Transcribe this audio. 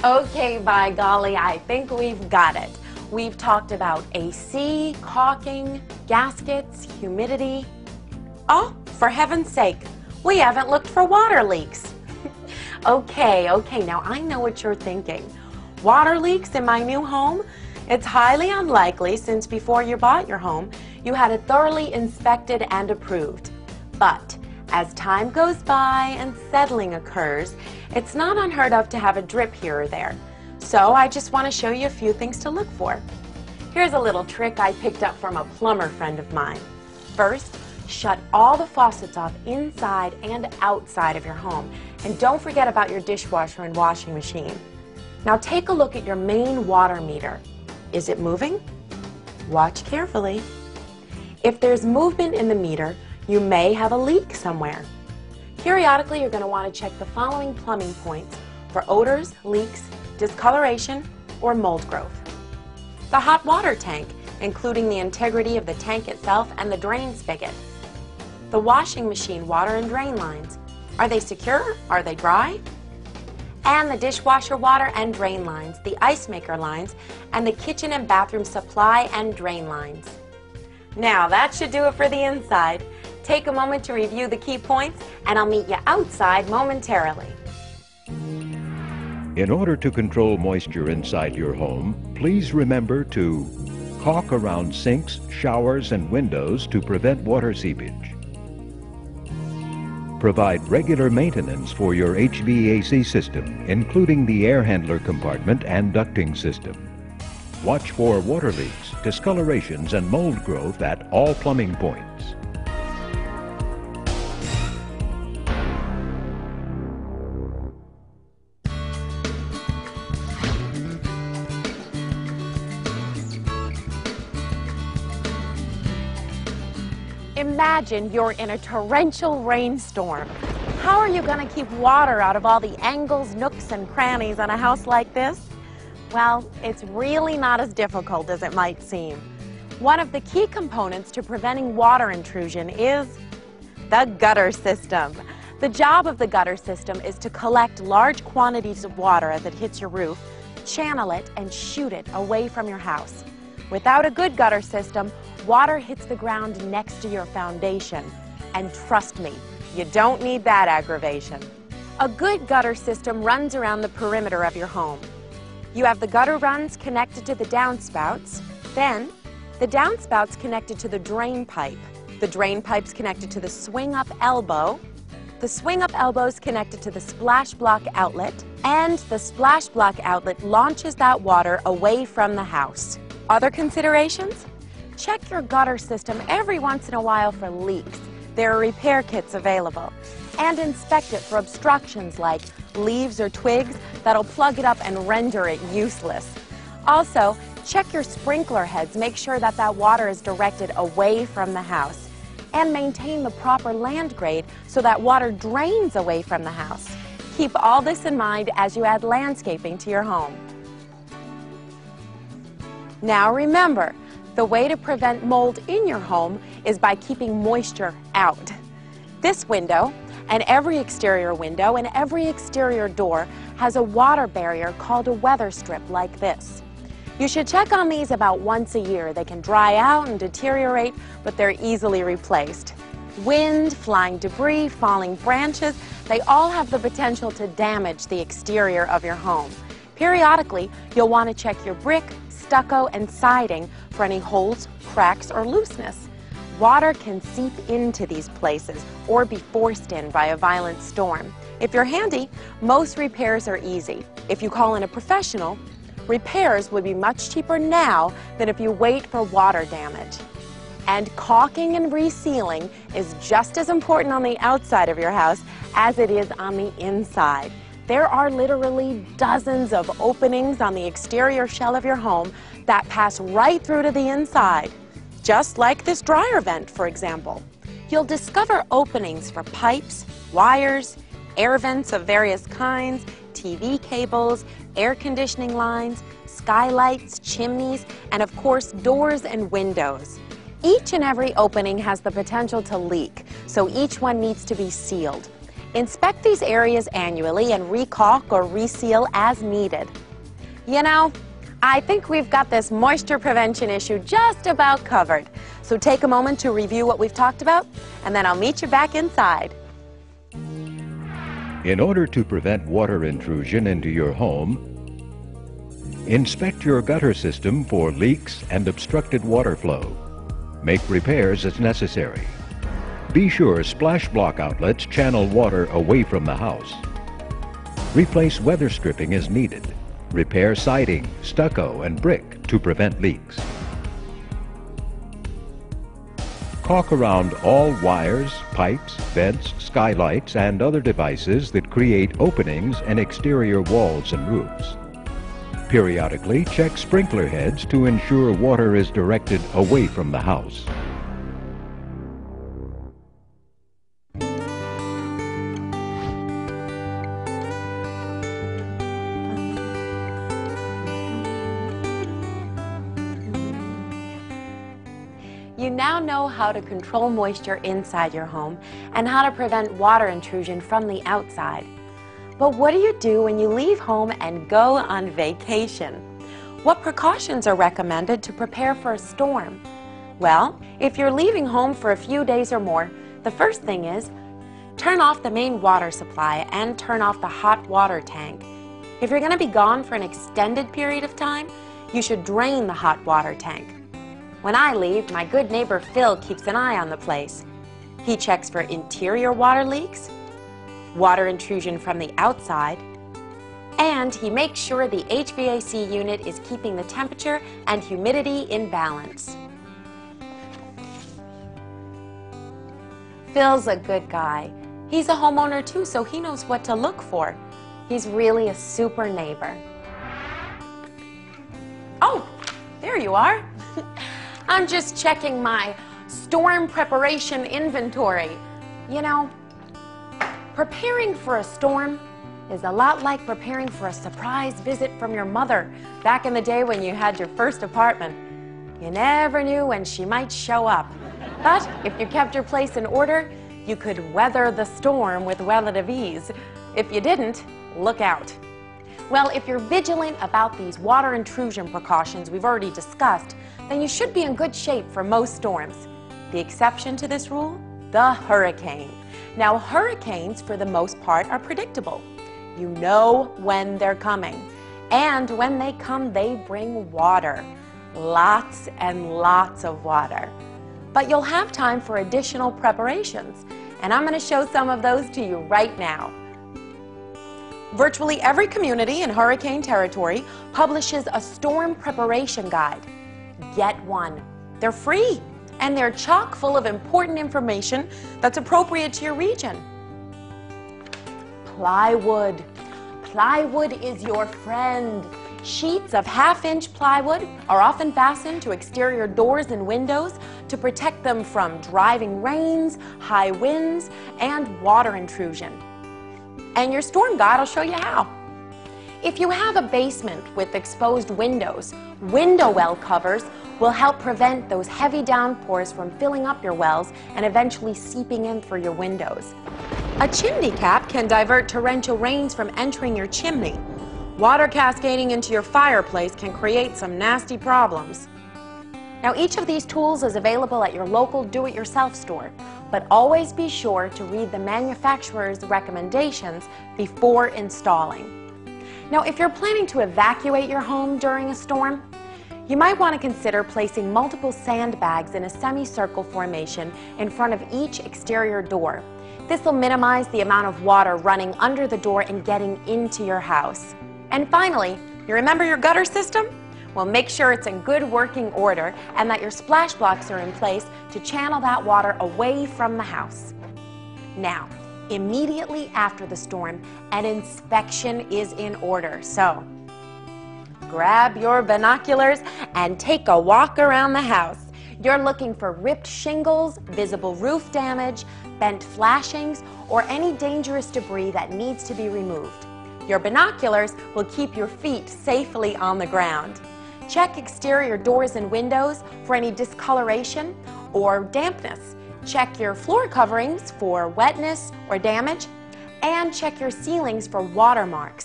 Okay, by golly, I think we've got it. We've talked about AC, caulking, gaskets, humidity. Oh, for heaven's sake, we haven't looked for water leaks. Okay, now I know what you're thinking. Water leaks in my new home? It's highly unlikely since before you bought your home, you had it thoroughly inspected and approved. But as time goes by and settling occurs, it's not unheard of to have a drip here or there. So I just want to show you a few things to look for. Here's a little trick I picked up from a plumber friend of mine. First, shut all the faucets off inside and outside of your home. And don't forget about your dishwasher and washing machine. Now take a look at your main water meter. Is it moving? Watch carefully. If there's movement in the meter, you may have a leak somewhere. Periodically, you're going to want to check the following plumbing points for odors, leaks, discoloration, or mold growth. The hot water tank, including the integrity of the tank itself and the drain spigot. The washing machine water and drain lines. Are they secure? Are they dry? And the dishwasher water and drain lines, the ice maker lines, and the kitchen and bathroom supply and drain lines. Now that should do it for the inside. Take a moment to review the key points, and I'll meet you outside momentarily. In order to control moisture inside your home, please remember to caulk around sinks, showers, and windows to prevent water seepage. Provide regular maintenance for your HVAC system, including the air handler compartment and ducting system. Watch for water leaks, discolorations, and mold growth at all plumbing points. Imagine you're in a torrential rainstorm. How are you going to keep water out of all the angles, nooks, and crannies on a house like this? Well, it's really not as difficult as it might seem. One of the key components to preventing water intrusion is the gutter system. The job of the gutter system is to collect large quantities of water as it hits your roof, channel it, and shoot it away from your house. Without a good gutter system, water hits the ground next to your foundation. And trust me, you don't need that aggravation. A good gutter system runs around the perimeter of your home. You have the gutter runs connected to the downspouts, then the downspouts connected to the drain pipe. The drain pipe's connected to the swing-up elbow. The swing-up elbow's connected to the splash block outlet, and the splash block outlet launches that water away from the house. Other considerations? Check your gutter system every once in a while for leaks. There are repair kits available. And inspect it for obstructions like leaves or twigs that'll plug it up and render it useless. Also, check your sprinkler heads. Make sure that that water is directed away from the house. And maintain the proper land grade so that water drains away from the house. Keep all this in mind as you add landscaping to your home. Now remember, the way to prevent mold in your home is by keeping moisture out. This window, and every exterior window and every exterior door has a water barrier called a weather strip like this. You should check on these about once a year. They can dry out and deteriorate, but they're easily replaced. Wind, flying debris, falling branches, they all have the potential to damage the exterior of your home. Periodically, you'll want to check your brick, stucco, and siding for any holes, cracks, or looseness. Water can seep into these places or be forced in by a violent storm. If you're handy, most repairs are easy. If you call in a professional, repairs would be much cheaper now than if you wait for water damage. And caulking and resealing is just as important on the outside of your house as it is on the inside. There are literally dozens of openings on the exterior shell of your home that pass right through to the inside. Just like this dryer vent, for example. You'll discover openings for pipes, wires, air vents of various kinds, TV cables, air conditioning lines, skylights, chimneys, and of course doors and windows. Each and every opening has the potential to leak, so each one needs to be sealed. Inspect these areas annually and re-caulk or reseal as needed. You know, I think we've got this moisture prevention issue just about covered. So take a moment to review what we've talked about, and then I'll meet you back inside. In order to prevent water intrusion into your home, inspect your gutter system for leaks and obstructed water flow. Make repairs as necessary. Be sure splash block outlets channel water away from the house. Replace weather stripping as needed. Repair siding, stucco, and brick to prevent leaks. Caulk around all wires, pipes, vents, skylights, and other devices that create openings in exterior walls and roofs. Periodically check sprinkler heads to ensure water is directed away from the house. You now know how to control moisture inside your home and how to prevent water intrusion from the outside. But what do you do when you leave home and go on vacation? What precautions are recommended to prepare for a storm? Well, if you're leaving home for a few days or more, the first thing is turn off the main water supply and turn off the hot water tank. If you're going to be gone for an extended period of time, you should drain the hot water tank. When I leave, my good neighbor Phil keeps an eye on the place. He checks for interior water leaks, water intrusion from the outside, and he makes sure the HVAC unit is keeping the temperature and humidity in balance. Phil's a good guy. He's a homeowner too, so he knows what to look for. He's really a super neighbor. Oh, there you are. I'm just checking my storm preparation inventory. You know, preparing for a storm is a lot like preparing for a surprise visit from your mother back in the day when you had your first apartment. You never knew when she might show up. But if you kept your place in order, you could weather the storm with relative ease. If you didn't, look out. Well, if you're vigilant about these water intrusion precautions we've already discussed, then you should be in good shape for most storms. The exception to this rule? The hurricane. Now, hurricanes, for the most part, are predictable. You know when they're coming. And when they come, they bring water. Lots and lots of water. But you'll have time for additional preparations, and I'm going to show some of those to you right now. Virtually every community in hurricane territory publishes a storm preparation guide. Get one. They're free, and they're chock full of important information that's appropriate to your region. Plywood. Plywood is your friend. Sheets of half-inch plywood are often fastened to exterior doors and windows to protect them from driving rains, high winds, and water intrusion. And your storm guide will show you how. If you have a basement with exposed windows, window well covers will help prevent those heavy downpours from filling up your wells and eventually seeping in through your windows. A chimney cap can divert torrential rains from entering your chimney. Water cascading into your fireplace can create some nasty problems. Now, each of these tools is available at your local do-it-yourself store, but always be sure to read the manufacturer's recommendations before installing. Now, if you're planning to evacuate your home during a storm, you might want to consider placing multiple sandbags in a semicircle formation in front of each exterior door. This will minimize the amount of water running under the door and getting into your house. And finally, you remember your gutter system? Well, make sure it's in good working order and that your splash blocks are in place to channel that water away from the house. Now, immediately after the storm, an inspection is in order. So, grab your binoculars and take a walk around the house. You're looking for ripped shingles, visible roof damage, bent flashings, or any dangerous debris that needs to be removed. Your binoculars will keep your feet safely on the ground. Check exterior doors and windows for any discoloration or dampness. Check your floor coverings for wetness or damage. And check your ceilings for watermarks.